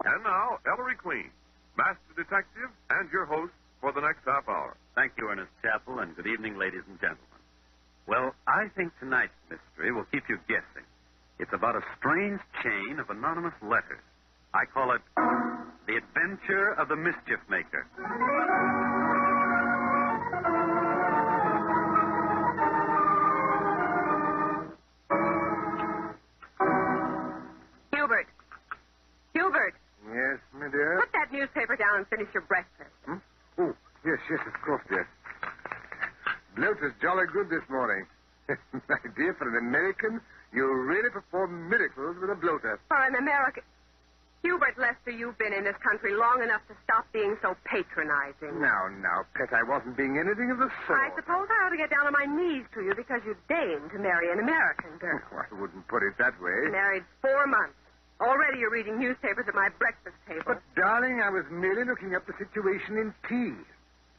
And now, Ellery Queen, Master Detective and your host for the next half hour. Thank you, Ernest Chappell, and good evening, ladies and gentlemen. Well, I think tonight's mystery will keep you guessing. It's about a strange chain of anonymous letters. I call it The Adventure of the Mischief Maker. Hubert. Yes, my dear? Put that newspaper down and finish your breakfast. Oh, yes, of course, dear. Bloater's jolly good this morning. My dear, for an American, you really perform miracles with a bloater. For an American... Hubert Lester, you've been in this country long enough to stop being so patronizing. Now, Pet, I wasn't being anything of the sort. I suppose I ought to get down on my knees to you because you deigned to marry an American girl. Oh, I wouldn't put it that way. Married 4 months. Already you're reading newspapers at my breakfast table. But, darling, I was merely looking up the situation in tea.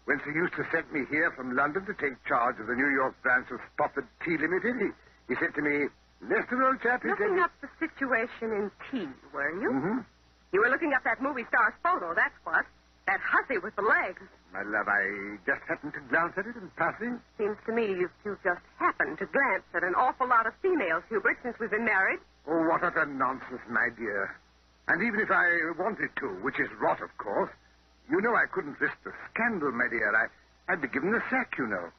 When Sir Eustace sent me here from London to take charge of the New York branch of Spofford Tea Limited, he said to me, Lester, old chap, looking up the situation in tea, were you? Mm-hmm. You were looking up that movie star's photo, that's what. That hussy with the legs. My love, I just happened to glance at it in passing. Seems to me you've just happened to glance at an awful lot of females, Hubert, since we've been married. Oh, what utter nonsense, my dear. And even if I wanted to, which is rot, of course, you know I couldn't risk the scandal, my dear. I'd be given the sack, you know.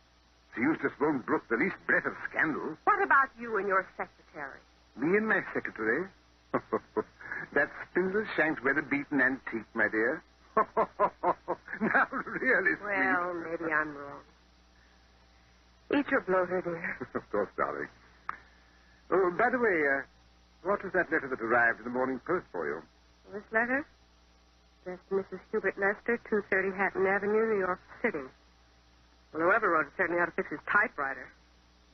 Sir Eustace won't brook the least breath of scandal. What about you and your secretary? Me and my secretary? That spindle shanked, weather-beaten antique, my dear. Now, really, sweet. Well, maybe I'm wrong. Eat your bloater, dear. Of course, darling. Oh, by the way, what was that letter that arrived in the Morning Post for you? This letter? That's Mrs. Hubert Lester, 230 Hatton Avenue, New York City. Well, whoever wrote it certainly ought to fix his typewriter.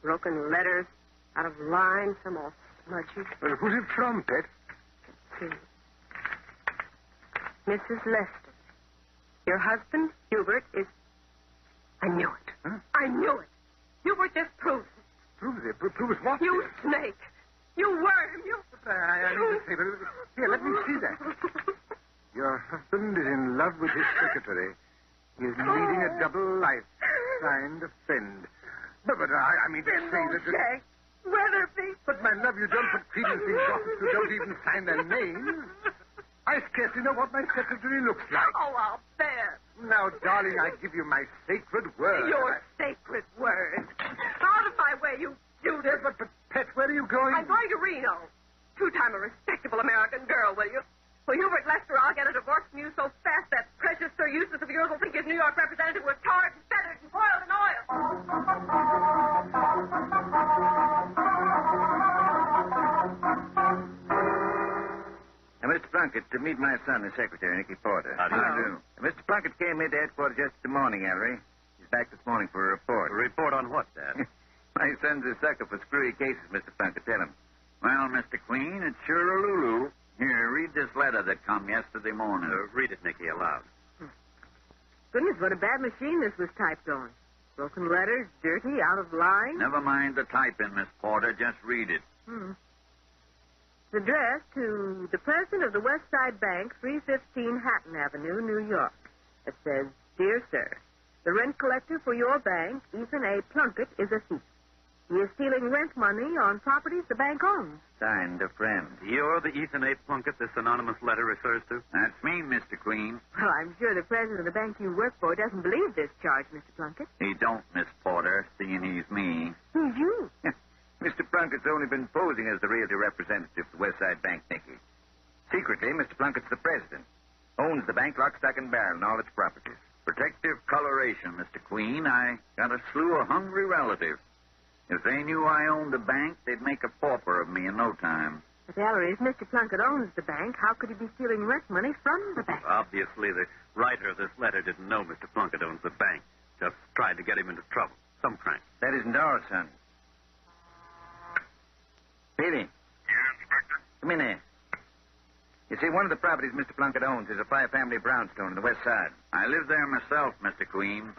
Broken letters, out of line, some all smudgy. Well, who's it from, Pet? Let's see. Mrs. Lester. Your husband, Hubert, is... I knew it. Huh? I knew it. Hubert just proves it. Proves it? Proves what? You snake. You worm. You... I need to say, but here, let me see that. Your husband is in love with his secretary. He is leading a double life. Signed, a friend. But I mean to say that... Jack. Weatherby. But, my love, you don't put credence in gossips who don't even sign their names. I scarcely know what my secretary looks like. Oh, I'll bet. Now, darling, I give you my sacred word. Your sacred word. Out of my way, you Judas. But, Pet, where are you going? I'm going to Reno. Two-time a respectable American girl, will you? Well, Hubert Lester, I'll get a divorce from you so fast that precious Sir Eustace of yours will think his New York representative was tarred and feathered and boiled in oil. Now, Mr. Plunkett, to meet my son, the secretary, Nicky Porter. How do you do? Mr. Plunkett came into headquarters yesterday morning, Ellery. He's back this morning for a report. A report on what, Dad? My son's a sucker for screwy cases, Mr. Plunkett. Tell him. Well, Mr. Queen, it's sure a Lulu. Here, read this letter that come yesterday morning. Read it, Nicky, aloud. Goodness, what a bad machine this was typed on. Broken letters, dirty, out of line. Never mind the typing, Miss Porter. Just read it. It's addressed to the president of the West Side Bank, 315 Hatton Avenue, New York. It says, Dear Sir, the rent collector for your bank, Ethan A. Plunkett, is a thief. He is stealing rent money on properties the bank owns. Signed, a friend. You're the Ethan A. Plunkett this anonymous letter refers to? That's me, Mr. Queen. Well, I'm sure the president of the bank you work for doesn't believe this charge, Mr. Plunkett. He don't, Miss Porter, seeing he's me. Who's you? Mr. Plunkett's only been posing as the realty representative for West Side Bank, Nicky. Secretly, Mr. Plunkett's the president. Owns the bank lock, stock, and barrel and all its properties. Protective coloration, Mr. Queen. I got a slew of hungry relatives. If they knew I owned the bank, they'd make a pauper of me in no time. But, Ellery, if Mr. Plunkett owns the bank, how could he be stealing rent money from the bank? Obviously, the writer of this letter didn't know Mr. Plunkett owns the bank. Just tried to get him into trouble. Some crank. That isn't our son. Peavy. Yeah, Inspector? Come in here. You see, one of the properties Mr. Plunkett owns is a five-family brownstone on the west side. I live there myself, Mr. Queen.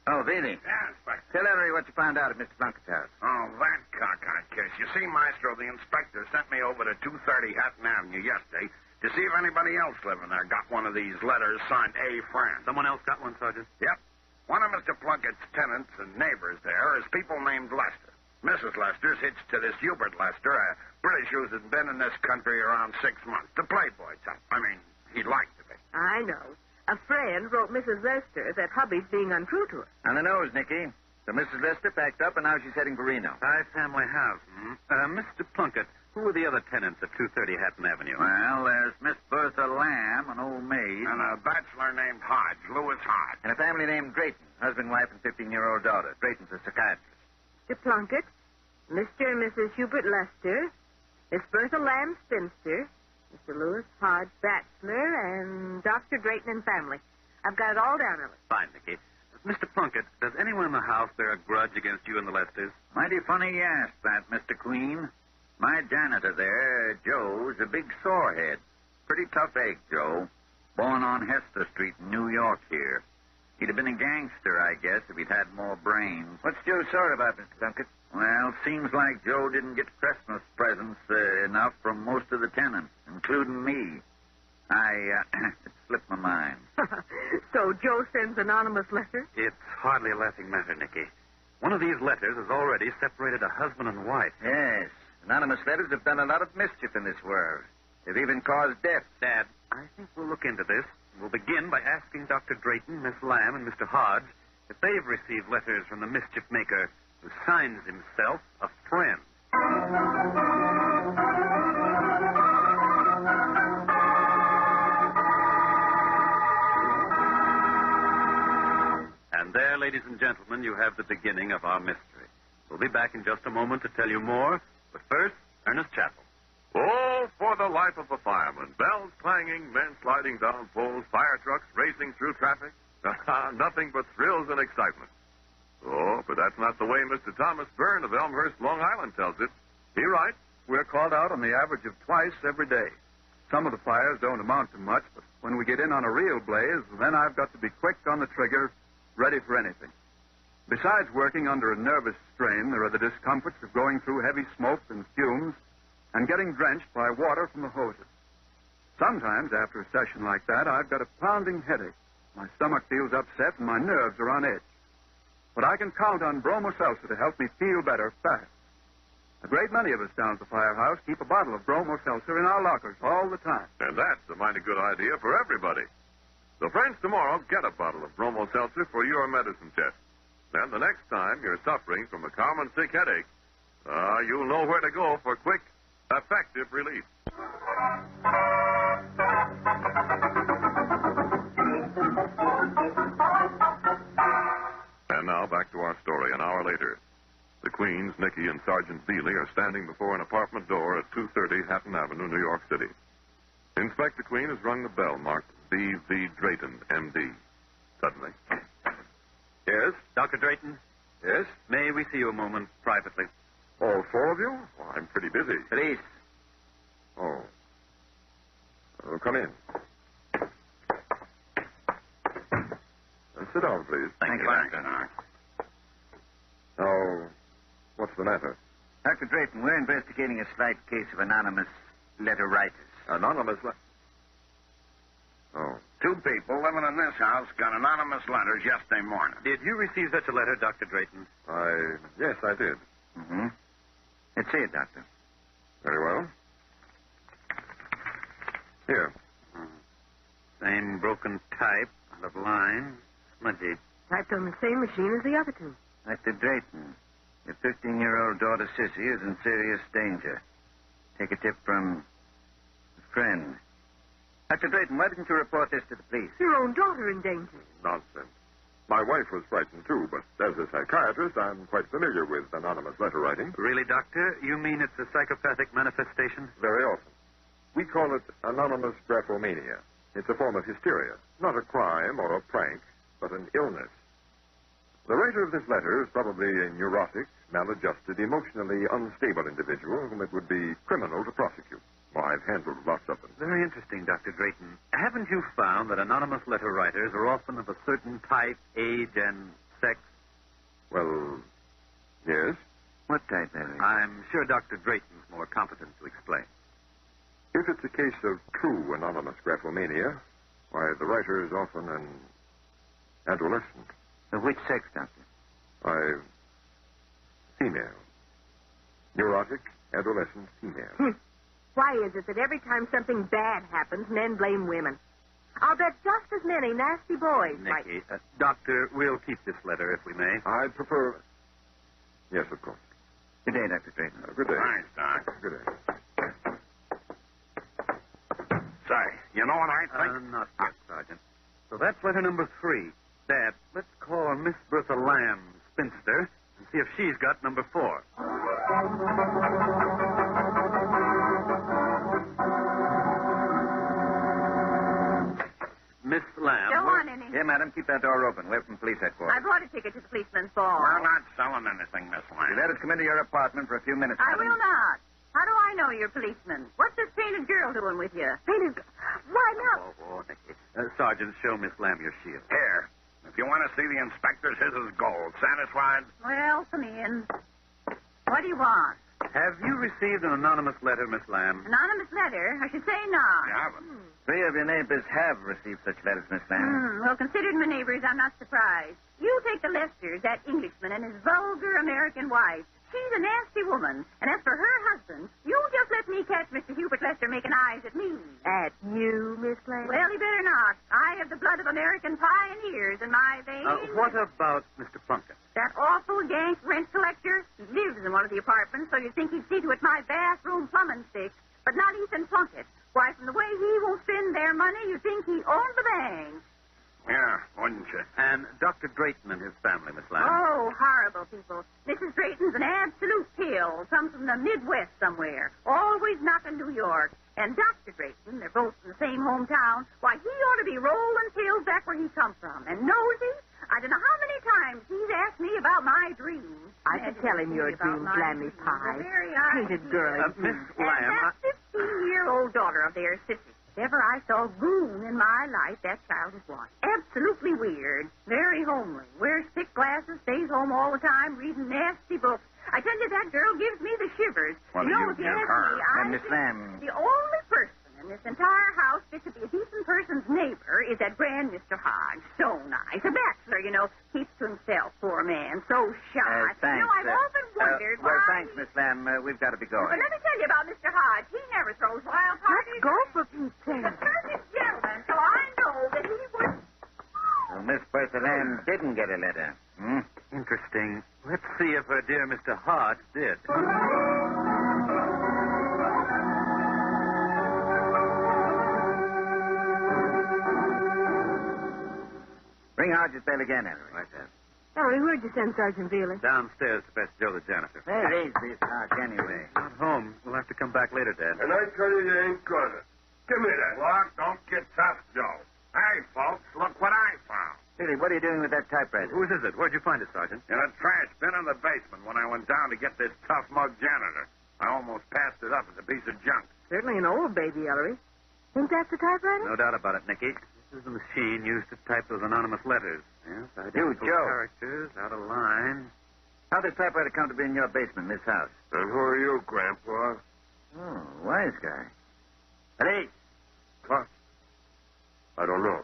Oh, Peavy. Yeah, Inspector. Tell Ellery what you found out at Mr. Plunkett's house. Oh, that cockeyed kiss. You see, Maestro, the inspector sent me over to 230 Hatton Avenue yesterday to see if anybody else living there got one of these letters signed A. Friend. Someone else got one, Sergeant? Yep. One of Mr. Plunkett's tenants and neighbors there is people named Lester. Mrs. Lester's hitched to this Hubert Lester, a British who's been in this country around 6 months. The playboy type. I mean, he'd like to be. I know. A friend wrote Mrs. Lester that hubby's being untrue to her. On the nose, Nicky. So Mrs. Lester packed up, and now she's heading for Reno. Five family house. Mr. Plunkett, who are the other tenants at 230 Hatton Avenue? Well, there's Miss Bertha Lamb, an old maid. And a bachelor named Hodge, Lewis Hodge. And a family named Drayton. Husband, wife, and 15-year-old daughter. Drayton's a psychiatrist. Mr. Plunkett, Mr. and Mrs. Hubert Lester, Miss Bertha Lamb Spinster, Mr. Lewis Hodge Bachelor, and Dr. Drayton and family. I've got it all down, Ellie. Fine, Nicky. Mr. Plunkett, does anyone in the house bear a grudge against you and the Lesters? Mighty funny you asked that, Mr. Queen. My janitor there, Joe's a big sorehead. Pretty tough egg, Joe. Born on Hester Street in New York here. He'd have been a gangster, I guess, if he'd had more brains. What's Joe sore about, Mr. Plunkett? Well, seems like Joe didn't get Christmas presents enough from most of the tenants, including me. It slipped my mind. So Joe sends anonymous letters? It's hardly a laughing matter, Nicky. One of these letters has already separated a husband and wife. Yes. Anonymous letters have done a lot of mischief in this world. They've even caused death. Dad, I think we'll look into this. We'll begin by asking Dr. Drayton, Miss Lamb, and Mr. Hodge if they've received letters from the mischief maker who signs himself a friend. And there, ladies and gentlemen, you have the beginning of our mystery. We'll be back in just a moment to tell you more. But first, Ernest Chappell. Oh, for the life of a fireman. Bells clanging, men sliding down poles, fire trucks racing through traffic. Nothing but thrills and excitement. Oh, but that's not the way Mr. Thomas Byrne of Elmhurst, Long Island tells it. He writes, We're called out on the average of twice every day. Some of the fires don't amount to much, but when we get in on a real blaze, then I've got to be quick on the trigger, ready for anything. Besides working under a nervous strain, there are the discomforts of going through heavy smoke and fumes and getting drenched by water from the hoses. Sometimes, after a session like that, I've got a pounding headache. My stomach feels upset and my nerves are on edge. But I can count on Bromo Seltzer to help me feel better fast. A great many of us down at the firehouse keep a bottle of Bromo Seltzer in our lockers all the time. and that's a mighty good idea for everybody. So, friends, tomorrow, get a bottle of Bromo Seltzer for your medicine chest. Then the next time you're suffering from a common sick headache, you'll know where to go for quick, effective relief. And now back to our story. An hour later, the Queens, Nicky, and Sergeant Bealey are standing before an apartment door at 230 Hatton Avenue, New York City. Inspector Queen has rung the bell marked B.V. Drayton, M.D. Suddenly. Yes? Dr. Drayton? Yes? May we see you a moment privately? All four of you? Well, I'm pretty busy. Police. Oh. Come in. Sit down, please. Thank you, Doctor. Now, what's the matter? Dr. Drayton, we're investigating a slight case of anonymous letter writers. Anonymous Oh. Two people living in this house got anonymous letters yesterday morning. Did you receive such a letter, Dr. Drayton? Yes, I did. Mm-hmm. Let's see it, Doctor. Very well. Here. Same broken type, out of line, smudgy. Typed on the same machine as the other two. Dr. Drayton, your 15-year-old daughter, Sissy, is in serious danger. Take a tip from a friend. Dr. Drayton, why didn't you report this to the police? Your own daughter in danger. Nonsense. My wife was frightened, too, but as a psychiatrist, I'm quite familiar with anonymous letter writing. Really, Doctor? You mean it's a psychopathic manifestation? Very often. We call it anonymous graphomania. It's a form of hysteria. Not a crime or a prank, but an illness. The writer of this letter is probably a neurotic, maladjusted, emotionally unstable individual whom it would be criminal to prosecute. Well, I've handled lots of them. Very interesting, Dr. Drayton. Haven't you found that anonymous letter writers are often of a certain type, age, and sex? Well, yes. What type, Ellie? I'm sure Dr. Drayton's more competent to explain. If it's a case of true anonymous graphomania, why, the writer is often an adolescent. Of which sex, Doctor? Why, female. Neurotic, adolescent female. Why is it that every time something bad happens, men blame women? I'll bet just as many nasty boys might... Nicky, Doctor, we'll keep this letter if we may. I'd prefer... Yes, of course. Good day, Dr. Drayton. Good day. Thanks, Doc. Good day. Say, you know what I think? Not yet, Sergeant. So that's letter number 3. Dad, let's call Miss Bertha Lamb, spinster, and see if she's got number 4. Miss Lamb. Go on, Annie. Here, madam, keep that door open. We're from police headquarters. I bought a ticket to the policeman's ball. We're not selling anything, Miss You Lamb. let us come into your apartment for a few minutes, I madam. will not. How do I know you're a policeman? What's this painted girl doing with you? Painted... Why, now... Oh, Nicky. Sergeant, show Miss Lamb your shield. Here. If you want to see the inspectors, his is gold. Satisfied? Well, come in. What do you want? Have you received an anonymous letter, Miss Lamb? Anonymous letter? I should say not. You haven't. 3 of your neighbors have received such letters, Miss Lamb. Well, considering my neighbors, I'm not surprised. You take the Lesters, that Englishman, and his vulgar American wife. She's a nasty woman. And as for her husband, you just let me catch Mr. Hubert Lester making eyes at me. At you, Miss Lamb? Well, he better not. I have the blood of American pioneers in my veins. What about Mr. Plunkett? That awful gank rent collector? He lives in one of the apartments, so you'd think he'd see to it my bathroom plumbing sticks. But not Ethan Plunkett. Why, from the way he won't spend their money, you'd think he owned the bank. Yeah, wouldn't you? And Dr. Drayton and his family, Miss Lamb. Oh, horrible people. Mrs. Drayton's an absolute pill. Comes from the Midwest somewhere. Always knocking New York. And Dr. Drayton, they're both from the same hometown. Why, he ought to be rolling pills back where he come from. And nosy? I don't know how many times he's asked me about my dreams. I could tell him your dreams, Lammy Pie. Painted girl. Miss And Lamb, that 15-year-old daughter of theirs, Sissy. If ever I saw goon in my life, that child is one. Absolutely weird. Very homely. Wears thick glasses, stays home all the time, reading nasty books. I tell you, that girl gives me the shivers. What do you if you give ask her? me, I Miss think Lamb. the only person in this entire house fit to be a decent person's neighbor is that grand Mr. Hodge. So nice. A bachelor, keeps to himself, poor man. So shy. Thanks. I've often wondered Well, why... thanks, Miss Lamb. We've got to be going. But let me tell you about Mr. Hodge. He never throws wild parties. Let's go for Pete's He's sake. a perfect gentleman, so I know that he would... So Miss Bertha Lamb didn't get a letter. interesting. Let's see if her dear Mr. Hodge did. Ring Hodge's bell again, Ellery. Right there. Ellery, where'd you send Sergeant Veely? Downstairs to fetch Joe the janitor. Where is this Hodge, anyway? Not home. We'll have to come back later, Dad. And I tell you ain't gonna. Give me that. Look, don't get tough, Joe. Hey, folks, look what I found. Billy, what are you doing with that typewriter? Whose is it? Where'd you find it, Sergeant? In a trash bin in the basement when I went down to get this tough mug janitor. I almost passed it up as a piece of junk. Certainly an old baby, Ellery. Think that's the typewriter? No doubt about it, Nicky. This is the machine used to type those anonymous letters. Yes, identical Joe. characters, out of line. How did this typewriter come to be in your basement, Miss House? And who are you, Grandpa? Oh, wise guy. Hey, What? I don't know.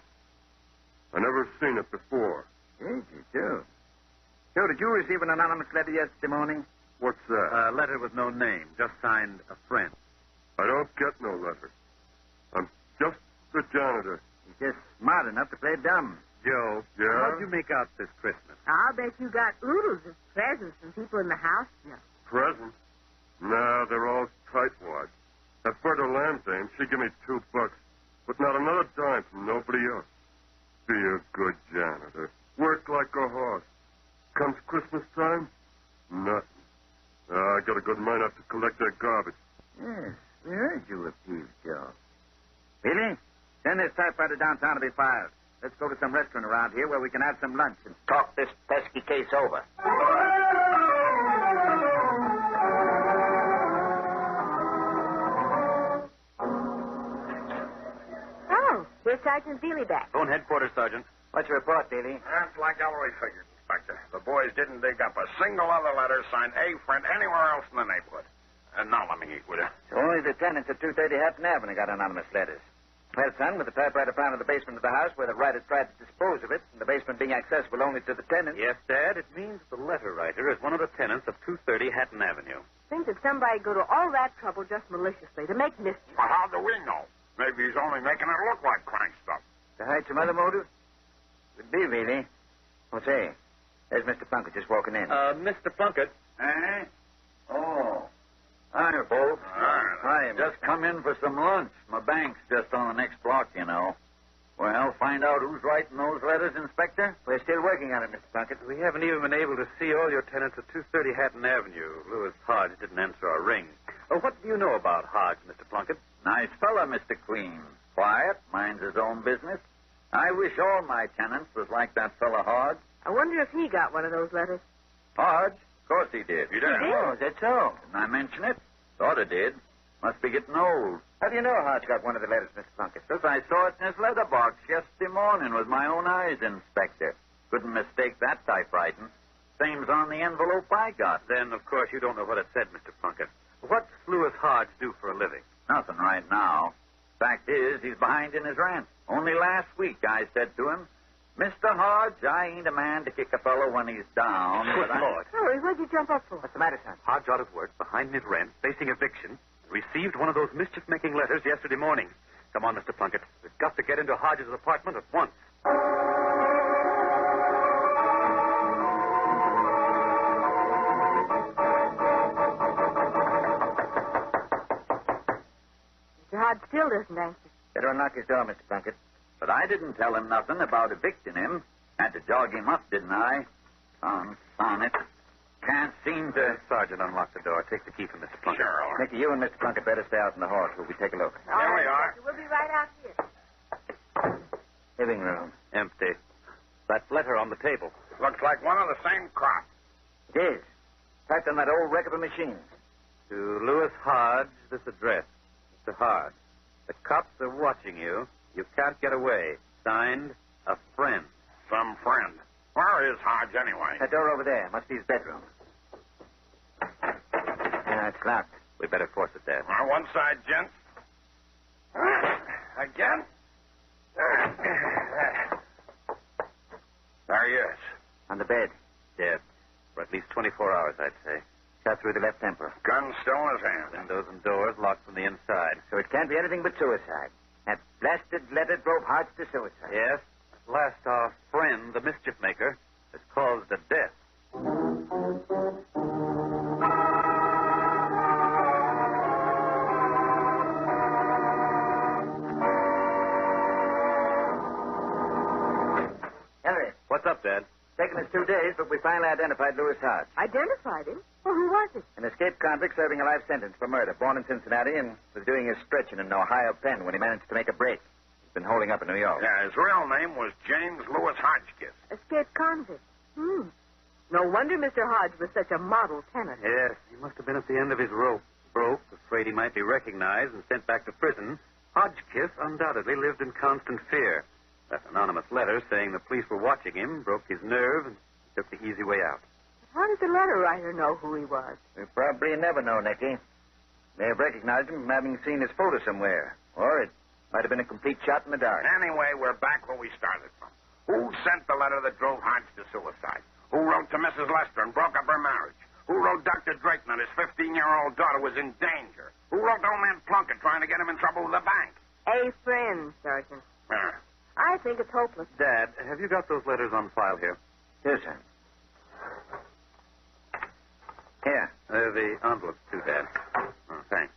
I never seen it before. yes, you do. Joe, did you receive an anonymous letter yesterday morning? What's that? A letter with no name, just signed a friend. I don't get no letter. I'm just the janitor. He's just smart enough to play dumb. Joe, Yeah? how'd you make out this Christmas? I'll bet you got oodles of presents from people in the house. No. Present? Nah, they're all tightwads. That Berta Lamb dame, she give me $2, but not another dime from nobody else. Be a good janitor. Work like a horse. Comes Christmas time, nothing. I got a good mind up to collect that garbage. Yes, we heard you were peeved, Joe. Billy, send this typewriter downtown to be filed. Let's go to some restaurant around here where we can have some lunch and talk this pesky case over. Oh, here's Sergeant Veely back. Phone headquarters, Sergeant. What's your report, Billy? That's like Ellery figured, Inspector. The boys didn't dig up a single other letter signed A friend anywhere else in the neighborhood. Now let me eat with you. So only the tenants at 230 Hatton Avenue got anonymous letters. Well, son, with the typewriter found in the basement of the house where the writer tried to dispose of it, and the basement being accessible only to the tenants. Yes, Dad, it means the letter writer is one of the tenants of 230 Hatton Avenue. Think that somebody go to all that trouble just maliciously to make mischief. Well, how do we know? Maybe he's only making it look like crank stuff. To hide some other motive? Could be, really. Well, say, there's Mr. Plunkett just walking in. Mr. Plunkett. Eh? Oh. Hi, folks. Hi, just come in for some lunch. My bank's just on the next block, you know. Well, find out who's writing those letters, Inspector. We're still working on it, Mr. Plunkett. We haven't even been able to see all your tenants at 230 Hatton Avenue. Louis Hodge didn't answer our ring. What do you know about Hodge, Mr. Plunkett? Nice fella, Mr. Queen. Quiet, minds his own business. I wish all my tenants was like that fella Hodge. I wonder if he got one of those letters. Hodge? Of course he did. You did? Oh, is that so? Didn't I mention it? Thought I did. Must be getting old. How do you know Hodge got one of the letters, Mr. Plunkett? Because I saw it in his letterbox yesterday morning with my own eyes, Inspector. Couldn't mistake that typewriting. Same's on the envelope I got. Then, of course, you don't know what it said, Mr. Plunkett. What's Louis Hodge do for a living? Nothing right now. Fact is, he's behind in his rent. Only last week I said to him, Mr. Hodge, I ain't a man to kick a fellow when he's down. Good Lord. Hurry, what'd you jump up for? What's the matter, son? Hodge out of work, behind his rent, facing eviction, received one of those mischief-making letters yesterday morning. Come on, Mr. Plunkett. We've got to get into Hodge's apartment at once. Mr. Hodge still doesn't answer. Better unlock his door, Mr. Plunkett. But I didn't tell him nothing about evicting him. Had to jog him up, didn't I? On it. Can't seem to... Sergeant, unlock the door. Take the key from Mr. Plunkett. Sure, all right. Nicky, you and Mr. Plunkett better stay out in the hall till we take a look. All Here we right, are. Inspector, we'll be right out here. Living room. Empty. That letter on the table. Looks like one of the same crop. It is. Typed on that old wreck of a machine. To Louis Hodge, this address. Mr. Hodge, the cops are watching you. You can't get away. Signed, a friend. Some friend. Where is Hodge, anyway? That door over there. Must be his bedroom. It's locked. We better force it, Dad. One side, gents. Again? There he is. On the bed. Dead. For at least 24 hours, I'd say. Shot through the left temple. Gun still in his hand. Windows and doors locked from the inside. So it can't be anything but suicide. That blasted letter drove Hodge to suicide. Yes. At last, our friend, the mischief maker, has caused a death. Henry, What's up, Dad? taken us 2 days, but we finally identified Louis Hodge. Identified him? Well, who was it? An escaped convict serving a life sentence for murder, born in Cincinnati and was doing his stretching in an Ohio pen when he managed to make a break. He's been holding up in New York. Yeah, his real name was James Louis Hodgkiss. Escaped convict. No wonder Mr. Hodge was such a model tenant. Yes, he must have been at the end of his rope. Broke, afraid he might be recognized and sent back to prison. Hodgkiss undoubtedly lived in constant fear. That anonymous letter saying the police were watching him broke his nerve and took the easy way out. How did the letter writer know who he was? We probably never know, Nicky. May have recognized him from having seen his photo somewhere. Or it might have been a complete shot in the dark. Anyway, we're back where we started from. Who sent the letter that drove Hodge to suicide? Who wrote to Mrs. Lester and broke up her marriage? Who wrote Dr. Drayton that his 15-year-old daughter was in danger? Who wrote old man Plunkett trying to get him in trouble with the bank? A friend, Sergeant. I think it's hopeless. Dad, have you got those letters on file here? Yes, sir. Here. The envelopes, too, Dad. Oh, thanks.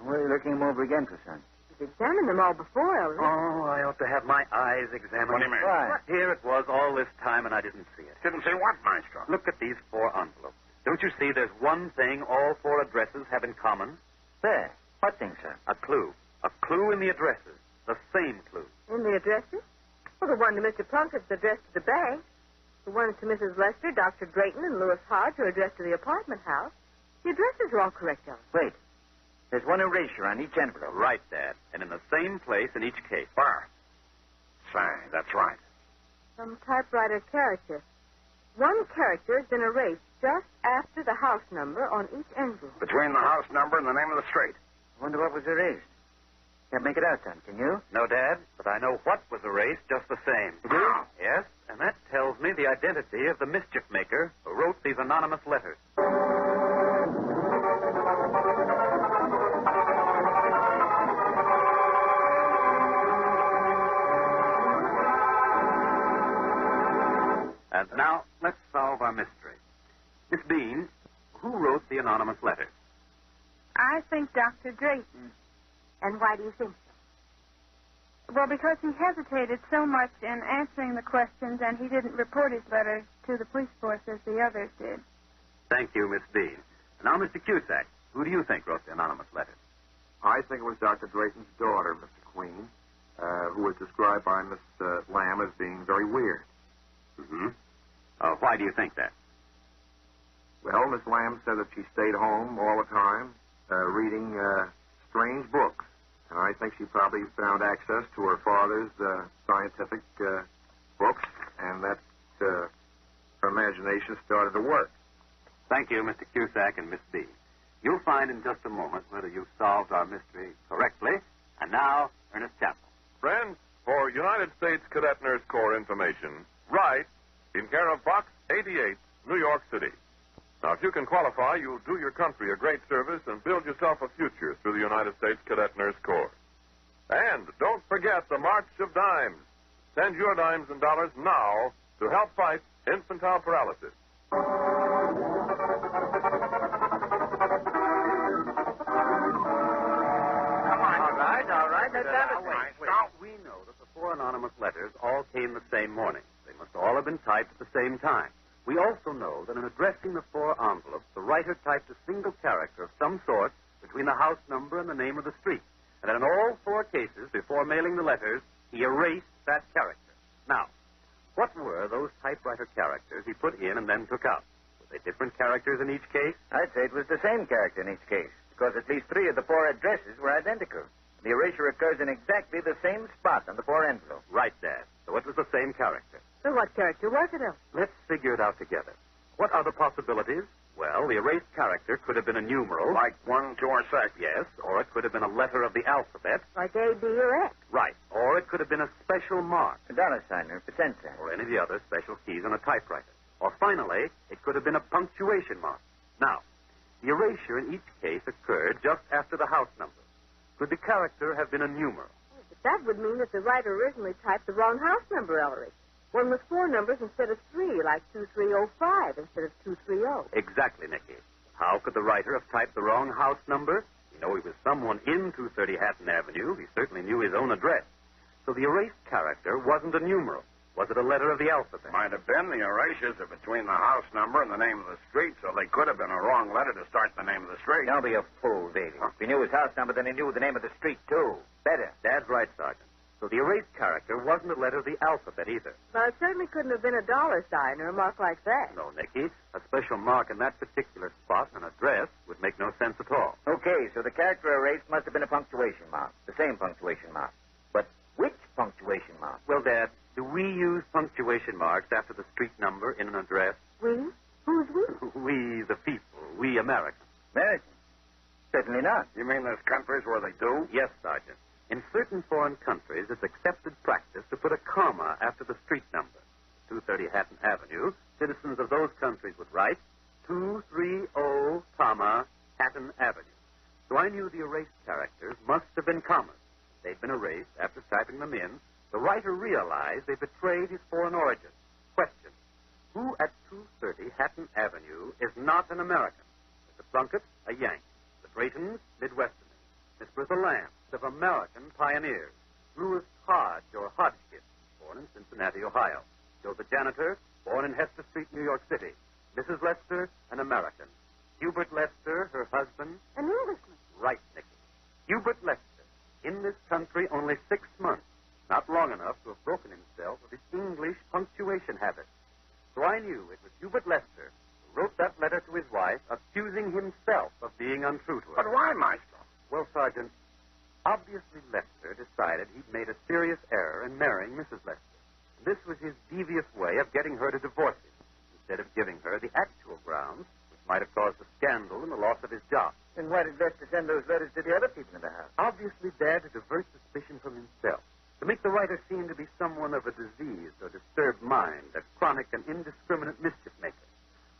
What are you looking them over again for, son? You've examined them all before, Ellery. Oh, I ought to have my eyes examined. What do you mean? Why? Here it was all this time, and I didn't see it. Didn't see what, Maestro? Look at these 4 envelopes. Don't you see there's one thing all 4 addresses have in common? There. What thing, sir? A clue. A clue in the addresses. The same clue. In the addresses? Well, the one to Mr. Plunkett's addressed to the bank. The ones to Mrs. Lester, Dr. Drayton, and Louis Hodge are addressed to the apartment house. The addresses are all correct, Ellery. Wait. There's one erasure on each envelope. Right, Dad. And in the same place in each case. Where? Say, that's right. Some typewriter character. One character has been erased just after the house number on each envelope. Between the house number and the name of the street. I wonder what was erased. Can't make it out, son. Can you? No, Dad, but I know what was erased just the same. You do? Yes, and that tells me the identity of the mischief maker who wrote these anonymous letters. And now, let's solve our mystery. Miss Bean, who wrote the anonymous letters? I think Dr. Drayton. And why do you think so? Well, because he hesitated so much in answering the questions, and he didn't report his letters to the police force as the others did. Thank you, Miss Bean. Now, Mr. Cusack, who do you think wrote the anonymous letters? I think it was Dr. Drayton's daughter, Mr. Queen, who was described by Miss Lamb as being very weird. Mm-hmm. Why do you think that? Well, Miss Lamb said that she stayed home all the time, reading strange books. And I think she probably found access to her father's scientific books, and that her imagination started to work. Thank you, Mr. Cusack and Miss Bean. You'll find in just a moment whether you've solved our mystery correctly. And now, Ernest Chappell. Friends, for United States Cadet Nurse Corps information, write in care of Box 88, New York City. Now, if you can qualify, you'll do your country a great service and build yourself a future through the United States Cadet Nurse Corps. And don't forget the March of Dimes. Send your dimes and dollars now to help fight infantile paralysis. All right. Let's have it. We know that the four anonymous letters all came the same morning. They must all have been typed at the same time. We also know that in addressing the four envelopes, the writer typed a single character of some sort between the house number and the name of the street. And that in all four cases, before mailing the letters, he erased that character. Now, what were those typewriter characters he put in and then took out? Were they different characters in each case? I'd say it was the same character in each case, because at least 3 of the 4 addresses were identical. The erasure occurs in exactly the same spot on the 4 envelopes. Right, Dad. So it was the same character. So what character was it, Elf? Let's figure it out together. What are the possibilities? Well, the erased character could have been a numeral. Like 1, 2, or 6. Yes, or it could have been a letter of the alphabet. Like A, B, or X. Right. Or it could have been a special mark. A dollar sign or a percent sign. Or any of the other special keys on a typewriter. Or finally, it could have been a punctuation mark. Now, the erasure in each case occurred just after the house number. Could the character have been a numeral? But that would mean that the writer originally typed the wrong house number, Ellery. One with 4 numbers instead of 3, like 2305 instead of 230. Exactly, Nicky. How could the writer have typed the wrong house number? You know, he was someone in 230 Hatton Avenue. He certainly knew his own address. So the erased character wasn't a numeral. Was it a letter of the alphabet? Might have been. The erasures are between the house number and the name of the street, so they could have been a wrong letter to start the name of the street. Don't be a fool, Davy. If he knew his house number, then he knew the name of the street, too. Better. Dad's right, Sergeant. So the erased character wasn't a letter of the alphabet either. Well, it certainly couldn't have been a dollar sign or a mark like that. No, Nicky. A special mark in that particular spot, an address, would make no sense at all. Okay, so the character erased must have been a punctuation mark. The same punctuation mark. But which punctuation mark? Well, Dad, do we use punctuation marks after the street number in an address? We? Who's we? We, the people. We Americans. American? Certainly not. You mean there's countries where they do? Yes, Sergeant. In certain foreign countries, it's accepted practice to put a comma after the street number. 230 Hatton Avenue, citizens of those countries would write 230, comma, Hatton Avenue. So I knew the erased characters must have been commas. They'd been erased after typing them in. The writer realized they betrayed his foreign origin. Question: who at 230 Hatton Avenue is not an American? Mr. Plunkett, a Yank. The Draytons, Midwesterners. Miss Bertha Lamb, of American pioneers. Louis Hodge, or Hodgkin, born in Cincinnati, Ohio. Joe the janitor, born in Hester Street, New York City. Mrs. Lester, an American. Hubert Lester, her husband. An Englishman. Right, Nicky. Hubert Lester, in this country only 6 months. Not long enough to have broken himself of his English punctuation habit. So I knew it was Hubert Lester who wrote that letter to his wife, accusing himself of being untrue to her. But why, Maestro? Well, Sergeant, obviously Lester decided he'd made a serious error in marrying Mrs. Lester. This was his devious way of getting her to divorce him. instead of giving her the actual grounds which might have caused a scandal and the loss of his job. Then why did Lester send those letters to the other people in the house? Obviously, Dad, to divert suspicion from himself, to make the writer seem to be someone of a diseased or disturbed mind, a chronic and indiscriminate mischief maker.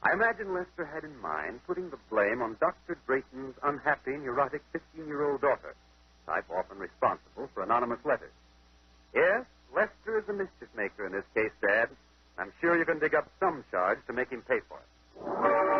I imagine Lester had in mind putting the blame on Dr. Drayton's unhappy, neurotic 15-year-old daughter, type often responsible for anonymous letters. Yes, Lester is the mischief maker in this case, Dad. I'm sure you can dig up some charge to make him pay for it.